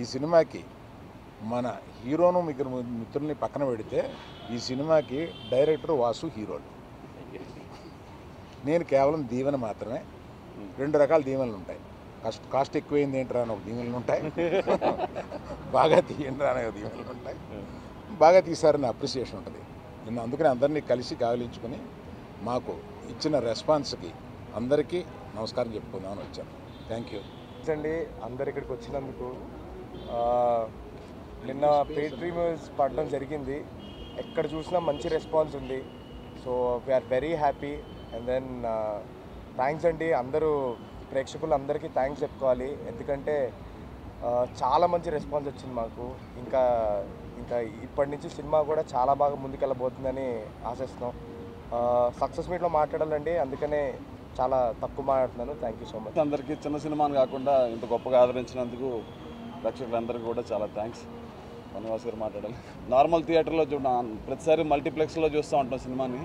ఈ సినిమాకి మన హీరోను మిత్రుల్ని పక్కన పెడితే ఈ సినిమాకి డైరెక్టర్ వాసు హీరోలు. నేను కేవలం దీవెన మాత్రమే. 2 రకాల దీవెనలు ఉంటాయి. కాస్ట్ ఎక్కువైంది ఏంట్రా అని ఒక దీవెనలు ఉంటాయి, బాగా తీయండి అనే దీవెనలు ఉంటాయి. బాగా తీశారని అప్రిసియేషన్ ఉంటుంది. నేను అందుకని అందరినీ కలిసి గాలించుకొని మాకు ఇచ్చిన రెస్పాన్స్కి అందరికీ నమస్కారం చెప్పుకుందామని వచ్చాను. థ్యాంక్ యూ అండి అందరు ఇక్కడికి వచ్చినందుకు. నిన్న పెయిడ్ ప్రీమియర్స్ పడడం జరిగింది. ఎక్కడ చూసినా మంచి రెస్పాన్స్ ఉంది. So we are very happy. And then thanks అండి అందరూ ప్రేక్షకులందరికీ థ్యాంక్స్ చెప్పుకోవాలి. ఎందుకంటే చాలా మంచి రెస్పాన్స్ వచ్చింది మాకు. ఇంకా ఇప్పటి నుంచి సినిమా కూడా చాలా బాగా ముందుకెళ్ళబోతుందని ఆశిస్తున్నాం. సక్సెస్ మీట్లో మాట్లాడాలండి, అందుకనే చాలా తక్కువ మాట్లాడుతున్నాను. Thank you so much. అందరికీ చిన్న సినిమాని కాకుండా ఇంత గొప్పగా ఆదరించినందుకు ప్రేక్షకులందరికీ కూడా చాలా థ్యాంక్స్. బన్నివాస్ గారు మాట్లాడాలి. నార్మల్ థియేటర్లో ప్రతిసారి మల్టీప్లెక్స్లో చూస్తూ ఉంటాం సినిమాని.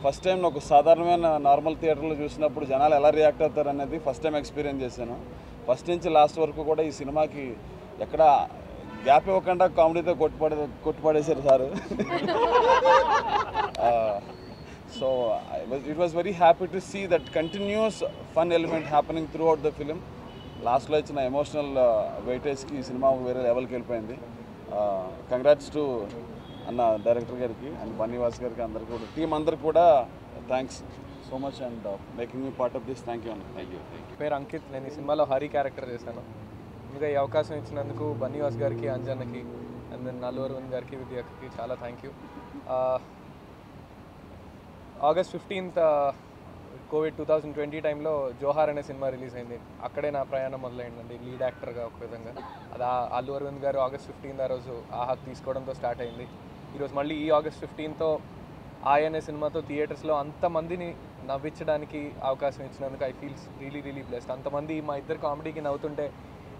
ఫస్ట్ టైం ఒక సాధారణమైన నార్మల్ థియేటర్లో చూసినప్పుడు జనాలు ఎలా రియాక్ట్ అవుతారు అనేది ఫస్ట్ టైం ఎక్స్పీరియన్స్ చేశాను. ఫస్ట్ నుంచి లాస్ట్ వరకు కూడా ఈ సినిమాకి ఎక్కడ గ్యాప్ ఇవ్వకుండా కామెడీతో కొట్టుపడేశారు sir. So it was very happy to see that continuous fun element happening through out the film. లాస్ట్లో ఇచ్చిన ఎమోషనల్ వెయిటేజ్కి ఈ సినిమా వేరే లెవెల్కి వెళ్ళిపోయింది. కంగ్రాట్స్ టు అన్న డైరెక్టర్ గారికి అండ్ బన్నివాస్ గారికి, అందరికీ కూడా టీం అందరికి కూడా thanks so much and making me part of this. Thank you అన్న. Thank you. పేరు అంకిత్. నేను ఈ సినిమాలో హరి క్యారెక్టర్ చేశాను. ఇంకా ఈ అవకాశం ఇచ్చినందుకు బన్నివాస్ గారికి, అంజన్నకి, అండ్ దెన్ అల్లు అరవింద్ గారికి, విద్యకి చాలా thank you. August 15th Covid 2020 టైంలో జోహార్ అనే సినిమా రిలీజ్ అయింది. అక్కడే నా ప్రయాణం మొదలైందండి లీడ్ యాక్టర్గా ఒక విధంగా. అది అల్లు అరవింద్ గారు ఆగస్ట్ 15th ఆ రోజు ఆహా తీసుకోవడంతో స్టార్ట్ అయింది. ఈరోజు మళ్ళీ ఈ ఆగస్ట్ 15th అనే సినిమాతో థియేటర్స్లో అంతమందిని నవ్వించడానికి అవకాశం ఇచ్చినందుకు ఐ ఫీల్స్ రియలీ బ్లెస్డ్. అంతమంది మా ఇద్దరు కామెడీకి నవ్వుతుంటే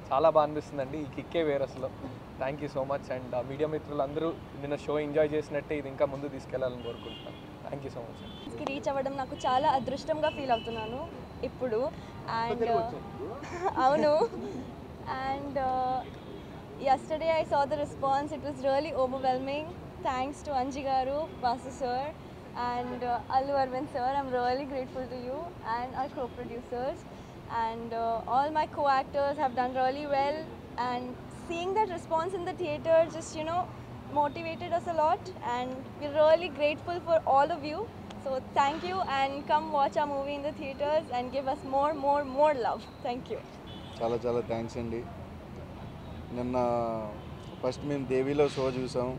చాలా బాగా అనిపిస్తుందండి. ఈ కిక్కే వేరు అసలు. Thank you so much. And media మిత్రులు అందరూ నిన్న షో ఎంజాయ్ చేసినట్టే ఇది ఇంకా ముందు తీసుకెళ్లాలని కోరుకుంటున్నాను. Thank you so much. Reach అవ్వడం నాకు చాలా అదృష్టంగా ఫీల్ అవుతున్నాను ఇప్పుడు. అండ్ అవును, and yesterday I saw the response. It was really overwhelming. Thanks to Anji garu, Vasu sir and Allu Arvind sir. I'm really grateful to you and our co-producers and all my co-actors have done really well, and seeing that response in the theater just motivated us a lot, and we're really grateful for all of you. So thank you, and come watch our movie in the theaters and give us more love. Thank you. చాలా thanks అండి. నిన్న first మేము దేవిలో show చూసాం.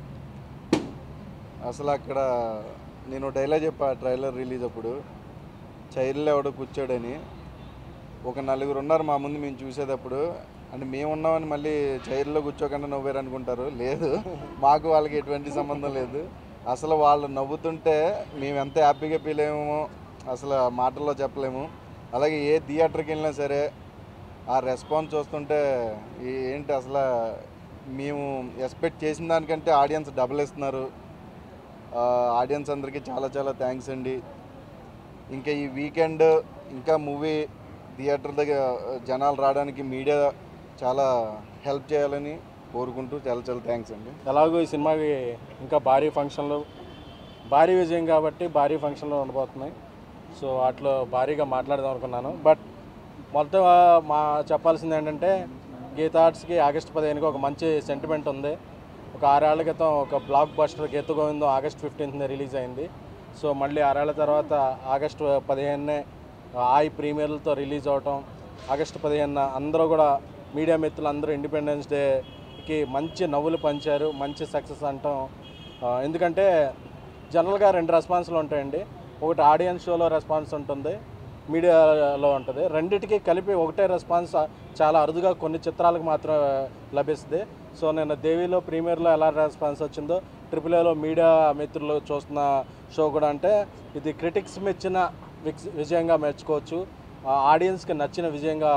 అసలు అక్కడ నేను dialogue చెప్పా trailer release అప్పుడు, చైర్లో ఎవడో కూర్చోడని. ఒక 4 ఉన్నారు మా ముందు మేము చూసేటప్పుడు. అంటే మేము ఉన్నామని మళ్ళీ చైర్లో కూర్చోకుండా నవ్వారు అనుకుంటారు. లేదు, మాకు వాళ్ళకి ఎటువంటి సంబంధం లేదు. అసలు వాళ్ళు నవ్వుతుంటే మేము ఎంత హ్యాపీగా ఫీల్ అయ్యామో అసలు మాటల్లో చెప్పలేము. అలాగే ఏ థియేటర్కి వెళ్ళినా సరే ఆ రెస్పాన్స్ చూస్తుంటే ఏంటి అసలు మేము ఎక్స్పెక్ట్ చేసిన దానికంటే ఆడియన్స్ డబుల్ ఇస్తున్నారు. ఆడియన్స్ అందరికీ చాలా థ్యాంక్స్ అండి. ఇంకా ఈ వీకెండ్ ఇంకా మూవీ థియేటర్ దగ్గర జనాలు రావడానికి మీడియా చాలా హెల్ప్ చేయాలని కోరుకుంటూ చాలా థ్యాంక్స్ అండి. ఎలాగో ఈ సినిమాకి ఇంకా భారీ విజయం కాబట్టి భారీ ఫంక్షన్లు ఉండబోతున్నాయి. సో వాటిలో భారీగా మాట్లాడదాం అనుకున్నాను. బట్ మొత్తం చెప్పాల్సింది ఏంటంటే గీత ఆర్ట్స్కి ఆగస్ట్ 15కి ఒక మంచి సెంటిమెంట్ ఉంది. ఒక 6 ఏళ్ల క్రితం ఒక బ్లాక్ బస్టర్ గీత గోవిందం ఆగస్ట్ 15th రిలీజ్ అయింది. సో మళ్ళీ 6 ఏళ్ల తర్వాత ఆగస్టు 15నే ప్రీమియర్లతో రిలీజ్ అవటం, ఆగస్టు 15న అందరూ కూడా మీడియా మిత్రులు అందరూ ఇండిపెండెన్స్ డేకి మంచి నవ్వులు పంచారు, మంచి సక్సెస్ అంటాం. ఎందుకంటే జనరల్గా 2 రెస్పాన్స్లు ఉంటాయండి. ఒకటి ఆడియన్స్ షోలో రెస్పాన్స్ ఉంటుంది, మీడియాలో ఉంటుంది. రెండింటికి కలిపి ఒకటే రెస్పాన్స్ చాలా అరుదుగా కొన్ని చిత్రాలకు మాత్రం లభిస్తుంది. సో నేను దేవిలో ప్రీమియర్లో ఎలా రెస్పాన్స్ వచ్చిందో AAAలో మీడియా మిత్రులు చూస్తున్న షో కూడా అంటే ఇది క్రిటిక్స్ మెచ్చిన విజయంగా మెచ్చుకోవచ్చు, ఆడియన్స్కి నచ్చిన విజయంగా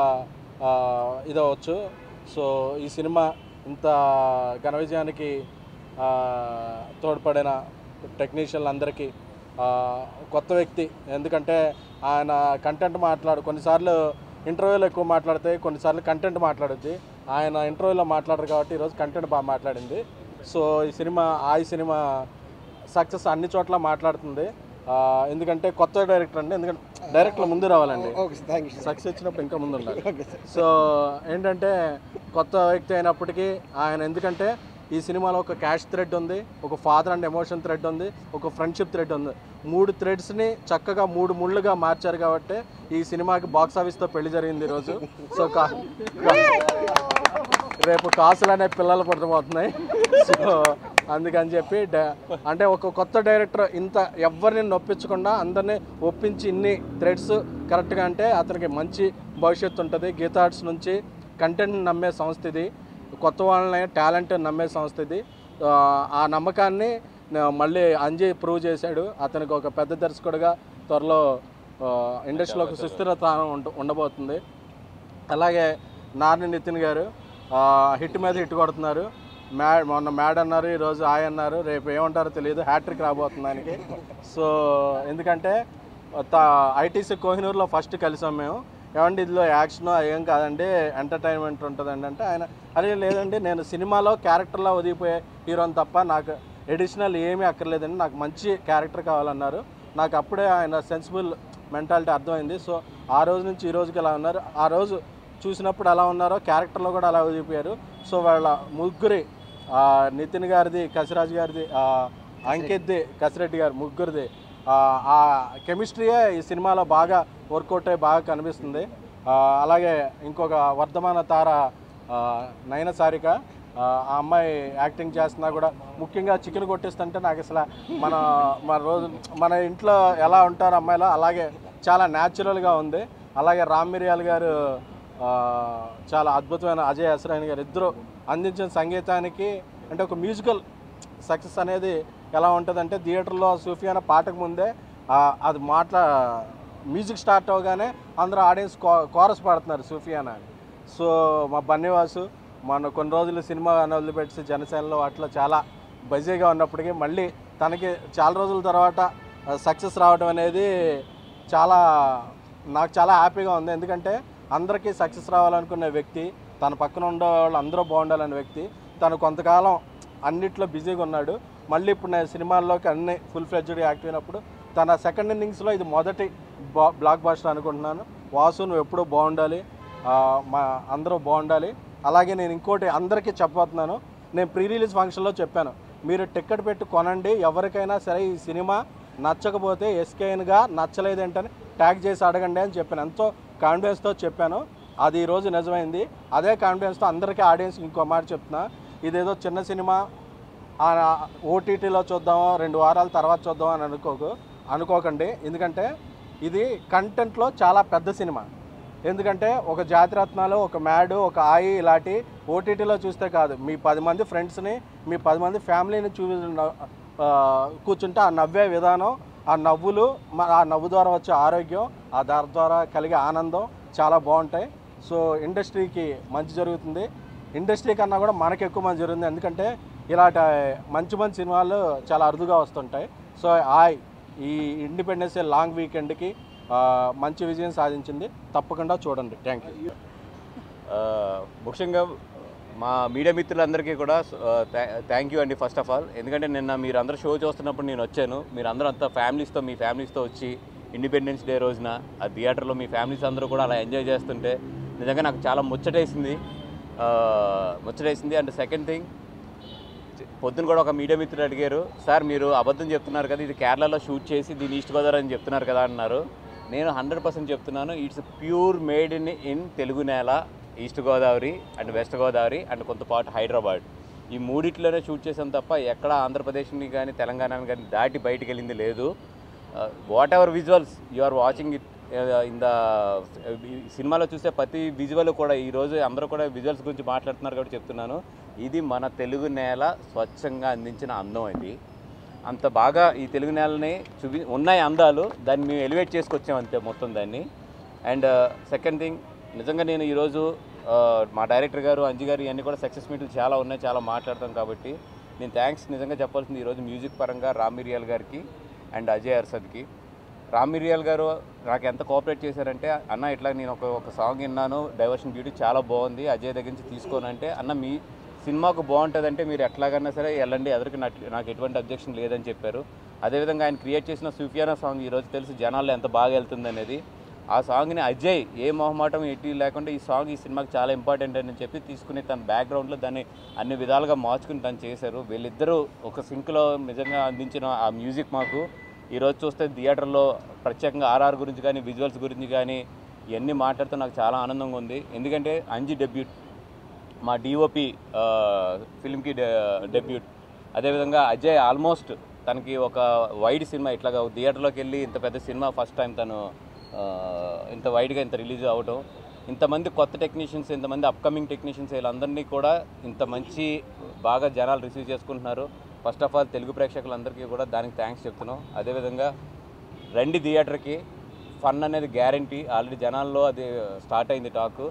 ఇదవచ్చు. సో ఈ సినిమా ఇంత ఘన విజయానికి తోడ్పడిన టెక్నీషియన్లందరికీ, కొత్త వ్యక్తి ఎందుకంటే ఆయన కంటెంట్ కొన్నిసార్లు ఇంటర్వ్యూలో ఎక్కువ మాట్లాడితే కొన్నిసార్లు కంటెంట్ మాట్లాడుద్ది. ఆయన ఇంటర్వ్యూలో మాట్లాడారు కాబట్టి ఈరోజు కంటెంట్ బాగా మాట్లాడింది. సో ఈ సినిమా సక్సెస్ అన్ని చోట్ల మాట్లాడుతుంది. ఎందుకంటే కొత్త డైరెక్టర్ అండి, ఎందుకంటే డైరెక్టర్ ముందు రావాలండి, సక్సెస్ వచ్చినప్పుడు ఇంకా ముందు ఉండాలి. సో ఏంటంటే కొత్త వ్యక్తి అయినప్పటికీ ఆయన, ఎందుకంటే ఈ సినిమాలో ఒక క్యాష్ థ్రెడ్ ఉంది, ఒక ఫాదర్ అండ్ ఎమోషన్ థ్రెడ్ ఉంది, ఒక ఫ్రెండ్షిప్ థ్రెడ్ ఉంది. 3 థ్రెడ్స్ని చక్కగా 3 ముళ్ళుగా మార్చారు కాబట్టి ఈ సినిమాకి బాక్స్ ఆఫీస్తో పెళ్లి జరిగింది ఈరోజు. సో రేపు కాసులు అనే పిల్లలు పుట్టబోతున్నాయి. సో అందుకని చెప్పి అంటే ఒక కొత్త డైరెక్టర్ ఇంత ఎవరిని నొప్పించకుండా అందరినీ ఒప్పించి ఇన్ని థ్రెడ్స్ కరెక్ట్గా అంటే అతనికి మంచి భవిష్యత్తు ఉంటుంది. గీతా ఆర్ట్స్ నుంచి కంటెంట్ నమ్మే సంస్థ ఇది, కొత్త వాళ్ళని టాలెంట్ నమ్మే సంస్థ ఇది. ఆ నమ్మకాన్ని మళ్ళీ అంజీ ప్రూవ్ చేశాడు. అతనికి ఒక పెద్ద దర్శకుడిగా త్వరలో ఇండస్ట్రీలో ఒక సుస్థిరత ఉండబోతుంది. అలాగే నార్ని నితిన్ గారు హిట్ మీద హిట్ కొడుతున్నారు. మొన్న మ్యాడ్ అన్నారు, ఈరోజు ఆయ్ అన్నారు, రేపు ఏమంటారో తెలియదు, హ్యాట్రిక్ రాబోతుంది ఆయనకి. సో ఎందుకంటే ఐటీసీ కోహినూర్లో ఫస్ట్ కలిసాం మేము. ఏమంటే ఇందులో యాక్షన్ ఏం కాదండి, ఎంటర్టైన్మెంట్ ఉంటుందండి అంటే ఆయన అదే లేదండి, నేను సినిమాలో క్యారెక్టర్లో ఒదిగిపోయే హీరోని తప్ప నాకు ఎడిషనల్ ఏమీ అక్కర్లేదండి, నాకు మంచి క్యారెక్టర్ కావాలన్నారు. నాకు అప్పుడే ఆయన సెన్సిబుల్ మెంటాలిటీ అర్థమైంది. సో ఆ రోజు నుంచి ఈ రోజుకి ఎలా ఉన్నారు, ఆ రోజు చూసినప్పుడు ఎలా ఉన్నారో క్యారెక్టర్లో కూడా అలా ఒదిగిపోయారు. సో వాళ్ళ ముగ్గురి, నితిన్ గారిది, కసిరాజ్ గారిది, అంకిత్ది, కసిరెడ్డి గారు, ముగ్గురిది ఆ కెమిస్ట్రీయే ఈ సినిమాలో బాగా వర్కౌట్ అయ్యి బాగా కనిపిస్తుంది. అలాగే ఇంకొక వర్ధమాన తార నయన సారిక, ఆ అమ్మాయి యాక్టింగ్ చేస్తున్నా కూడా, ముఖ్యంగా చికెన్ కొట్టిస్తుంటే నాకు అసలు మన ఇంట్లో ఎలా ఉంటారు అమ్మాయిలో అలాగే చాలా న్యాచురల్గా ఉంది. అలాగే రామ్ మిరియాల్ గారు చాలా అద్భుతమైన, అజయ్ అసరాయన్ గారు ఇద్దరు అందించిన సంగీతానికి అంటే ఒక మ్యూజికల్ సక్సెస్ అనేది ఎలా ఉంటుందంటే థియేటర్లో సూఫియానా పాటకు ముందే అది మ్యూజిక్ స్టార్ట్ అవగానే అందరూ ఆడియన్స్ కోరస్ పాడుతున్నారు సూఫియానా అని. సో మా బన్నీవాసు మన కొన్ని రోజులు సినిమా వదిలిపెట్టి జనసేనలో అట్లా చాలా బిజీగా ఉన్నప్పటికీ మళ్ళీ తనకి చాలా రోజుల తర్వాత సక్సెస్ రావడం అనేది నాకు చాలా హ్యాపీగా ఉంది. ఎందుకంటే అందరికీ సక్సెస్ రావాలనుకునే వ్యక్తి, తన పక్కన ఉండే వాళ్ళు అందరూ బాగుండాలనే వ్యక్తి, తను కొంతకాలం అన్నిట్లో బిజీగా ఉన్నాడు. మళ్ళీ ఇప్పుడు నేను సినిమాల్లోకి అన్ని ఫుల్ ఫ్లెడ్జ్డ్గా యాక్టివ్ అయినప్పుడు తన సెకండ్ ఇన్నింగ్స్లో ఇది మొదటి బ్లాక్ బాస్టర్ అనుకుంటున్నాను. వాసు నువ్వు ఎప్పుడూ బాగుండాలి, అందరూ బాగుండాలి. అలాగే నేను ఇంకోటి అందరికీ చెప్పబోతున్నాను, నేను ప్రీ రిలీజ్ ఫంక్షన్లో చెప్పాను, మీరు టికెట్ పెట్టి కొనండి, ఎవరికైనా సరే ఈ సినిమా నచ్చకపోతే ఎస్కేఎన్గా నచ్చలేదేంటని ట్యాగ్ చేసి అడగండి అని చెప్పాను. ఎంతో కాన్ఫిడెన్స్తో చెప్పాను, అది ఈరోజు నిజమైంది. అదే కాన్ఫిడెన్స్తో అందరికీ ఆడియన్స్ ఇంకో మాట చెప్తున్నా, ఇదేదో చిన్న సినిమా ఓటీటీలో చూద్దామో 2 వారాల తర్వాత చూద్దామో అని అనుకోకండి. ఎందుకంటే ఇది కంటెంట్లో చాలా పెద్ద సినిమా. ఎందుకంటే ఒక జాతిరత్నాలు, ఒక మ్యాడ్, ఒక ఆయి ఇలాంటి ఓటీటీలో చూస్తే కాదు, మీ 10 మంది ఫ్రెండ్స్ని, మీ 10 మంది ఫ్యామిలీని కూర్చుంటే ఆ నవ్వే విధానం, ఆ నవ్వులు, ఆ నవ్వు ద్వారా వచ్చే ఆరోగ్యం, ఆ దాని ద్వారా కలిగే ఆనందం చాలా బాగుంటాయి. సో ఇండస్ట్రీకి మంచి జరుగుతుంది, ఇండస్ట్రీ కన్నా కూడా మనకు ఎక్కువ మంచి జరుగుతుంది. ఎందుకంటే ఇలాంటి మంచి సినిమాలు చాలా అరుదుగా వస్తుంటాయి. సో ఈ ఇండిపెండెన్స్ డే లాంగ్ వీకెండ్కి మంచి విజయం సాధించింది, తప్పకుండా చూడండి. Thank you. ముఖ్యంగా మా మీడియా మిత్రులందరికీ కూడా థ్యాంక్ యూ అండి ఫస్ట్ ఆఫ్ ఆల్. ఎందుకంటే నిన్న మీరు అందరూ షో చూస్తున్నప్పుడు నేను వచ్చాను, మీరు అందరూ అంతా మీ ఫ్యామిలీస్తో వచ్చి ఇండిపెండెన్స్ డే రోజున ఆ థియేటర్లో మీ ఫ్యామిలీస్ అందరూ కూడా అలా ఎంజాయ్ చేస్తుంటే నిజంగా నాకు చాలా ముచ్చటేసింది. అండ్ సెకండ్ థింగ్, పొద్దున కూడా ఒక మీడియా మిత్రులు అడిగారు, సార్ మీరు అబద్ధం చెప్తున్నారు కదా, ఇది కేరళలో షూట్ చేసి దీన్ని ఈస్ట్ గోదావరి అని చెప్తున్నారు కదా అన్నారు. నేను 100% చెప్తున్నాను, it's pure made in Telugu నేల, east Godavari and west Godavari and కొంతపాటు హైదరాబాద్, ఈ మూడిట్లోనే షూట్ చేసాం తప్ప ఎక్కడ ఆంధ్రప్రదేశ్ని కానీ తెలంగాణని కానీ దాటి బయటికి వెళ్ళింది లేదు. Whatever visuals you are watching it in the సినిమాలో చూసే ప్రతి విజువల్ కూడా ఈరోజు అందరూ కూడా విజువల్స్ గురించి మాట్లాడుతున్నారు కాబట్టి చెప్తున్నాను, ఇది మన తెలుగు నేల స్వచ్ఛంగా అందించిన అందం. ఇది అంత బాగా ఈ తెలుగు నేలని ఉన్నాయి అందాలు, దాన్ని మేము ఎలివేట్ చేసుకొచ్చాం అంతే మొత్తం దాన్ని. అండ్ సెకండ్ థింగ్, నిజంగా నేను ఈరోజు మా డైరెక్టర్ గారు, అంజీ గారు, ఇవన్నీ కూడా సక్సెస్ మీట్లు చాలా ఉన్నాయి, చాలా మాట్లాడతాం కాబట్టి నేను థ్యాంక్స్ నిజంగా చెప్పాల్సింది ఈరోజు మ్యూజిక్ పరంగా రామ్ మిరియాల్ గారికి అండ్ అజయ్ అర్షద్కి. రామ్ మిరియాల్ గారు నాకు ఎంత కోఆపరేట్ చేశారంటే, అన్న ఇట్లా నేను ఒక సాంగ్ విన్నాను, డైవర్షన్ బ్యూటీ చాలా బాగుంది, అజయ్ దగ్గర నుంచి తీసుకోనంటే, అన్న మీ సినిమాకు బాగుంటుందంటే మీరు ఎట్లాగన్నా సరే వెళ్ళండి, ఎదురుకి నాకు ఎటువంటి అబ్జెక్షన్ లేదని చెప్పారు. అదేవిధంగా ఆయన క్రియేట్ చేసిన సూఫియానా సాంగ్ ఈరోజు తెలిసి జనాల్లో ఎంత బాగా వెళ్తుంది అనేది, ఆ సాంగ్ని అజయ్ ఏ మొహమాటం ఎట్టి లేకుండా ఈ సాంగ్ ఈ సినిమాకి చాలా ఇంపార్టెంట్ అని చెప్పి తీసుకుని తన బ్యాక్గ్రౌండ్లో దాన్ని అన్ని విధాలుగా మార్చుకుని తను చేశారు. వీళ్ళిద్దరూ ఒక సింక్లో నిజంగా అందించిన ఆ మ్యూజిక్ మాకు ఈరోజు చూస్తే థియేటర్లో ప్రత్యేకంగా ఆర్ఆర్ గురించి కానీ విజువల్స్ గురించి కానీ ఇవన్నీ మాట్లాడుతూ నాకు చాలా ఆనందంగా ఉంది. ఎందుకంటే అంజి డెబ్యూట్, మా డిఓపి ఫిల్మ్కి డెబ్యూట్. అదేవిధంగా అజయ్ ఆల్మోస్ట్ తనకి ఒక వైడ్ సినిమా ఇట్లాగా థియేటర్లోకి వెళ్ళి ఇంత పెద్ద సినిమా ఫస్ట్ టైం తను ఇంత వైడ్గా ఇంత రిలీజ్ అవ్వటం, ఇంతమంది కొత్త టెక్నీషియన్స్, ఇంతమంది అప్కమింగ్ టెక్నీషియన్స్ వీళ్ళందరినీ కూడా ఇంత మంచి బాగా జనాలు రిసీవ్ చేసుకుంటున్నారు. ఫస్ట్ ఆఫ్ ఆల్ తెలుగు ప్రేక్షకులందరికీ కూడా దానికి థ్యాంక్స్ చెప్తున్నాం. అదేవిధంగా రండి థియేటర్కి, ఫన్ అనేది గ్యారంటీ, ఆల్రెడీ జనాల్లో అది స్టార్ట్ అయింది టాక్.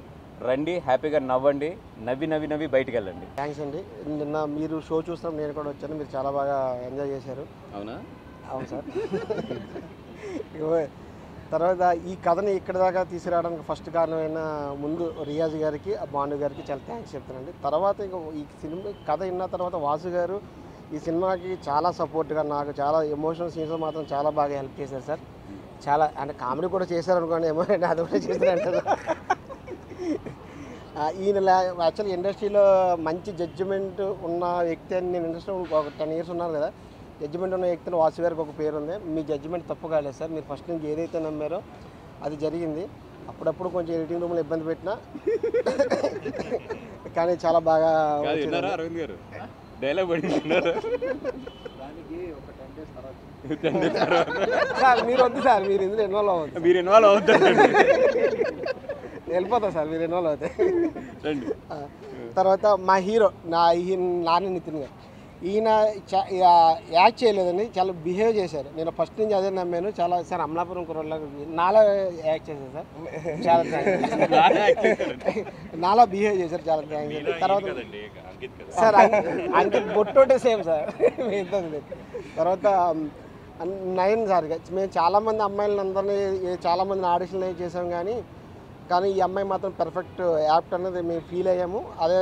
రండి, హ్యాపీగా నవ్వండి, నవ్వి బయటికి వెళ్ళండి. థ్యాంక్స్ అండి. నిన్న మీరు షో చూస్తాం, నేను కూడా వచ్చాను, మీరు చాలా బాగా ఎంజాయ్ చేశారు. అవునా? అవును సార్. తర్వాత ఈ కథని ఇక్కడ దాకా తీసుకురావడానికి ఫస్ట్ కారణమైన ముందు రియాజ్ గారికి, భాను గారికి చాలా థ్యాంక్స్ చెప్తానండి. తర్వాత ఇంకా ఈ సినిమా కథ విన్న తర్వాత వాసు గారు ఈ సినిమాకి చాలా సపోర్ట్గా, నాకు చాలా ఎమోషనల్ సీన్స్ మాత్రం చాలా బాగా హెల్ప్ చేశారు సార్. చాలా అంటే కామెడీ కూడా చేశారు అనుకోండి, ఏమో అది కూడా చేశారంటారు. ఈయన యాక్చువల్లీ ఇండస్ట్రీలో మంచి జడ్జిమెంట్ ఉన్న వ్యక్తి అని, నేను ఇండస్ట్రీలో ఒక 10 years ఉన్నాను కదా, జడ్జిమెంట్ ఉన్న వ్యక్తిలో వాసు గారికి ఒక పేరు ఉంది. మీ జడ్జిమెంట్ తప్పు కాలేదు సార్, మీరు ఫస్ట్ నుంచి ఏదైతే నమ్మారో అది జరిగింది. అప్పుడప్పుడు కొంచెం ఎడిటింగ్ రూమ్లో ఇబ్బంది పెట్టినా కానీ చాలా బాగా అరవింద్ గారు డైలాగ్ పడుతున్నారు. సార్ మీరు వద్దు సార్, మీరు ఇందులో ఇన్వాల్వ్ అవ్వద్దు. మీరు ఇన్వాల్వ్ అవుతారు, వెళ్ళిపోతా సార్, మీరు ఇన్వాల్వ్ అవుతాయి. తర్వాత మా హీరో నాని నితిన్ గారు, ఈయన యాక్ట్ చేయలేదండి, చాలా బిహేవ్ చేశారు. నేను ఫస్ట్ నుంచి అదే నమ్మాను. చాలా సార్ అమలాపురం కుర్రలాగా నాలా యాక్ట్ చేశారు సార్, చాలా థ్యాంక్స్. నాలా బిహేవ్ చేశారు, చాలా థ్యాంక్స్. తర్వాత సార్ అంకిత్ బొట్టోటే సేమ్ సార్. తర్వాత నయన్ సార్, మేము చాలామంది అమ్మాయిలందరినీ చాలామందిని ఆడిషన్లు చేసాం, కానీ ఈ అమ్మాయి మాత్రం పర్ఫెక్ట్ యాప్ట్ అనేది మేము ఫీల్ అయ్యాము. అదే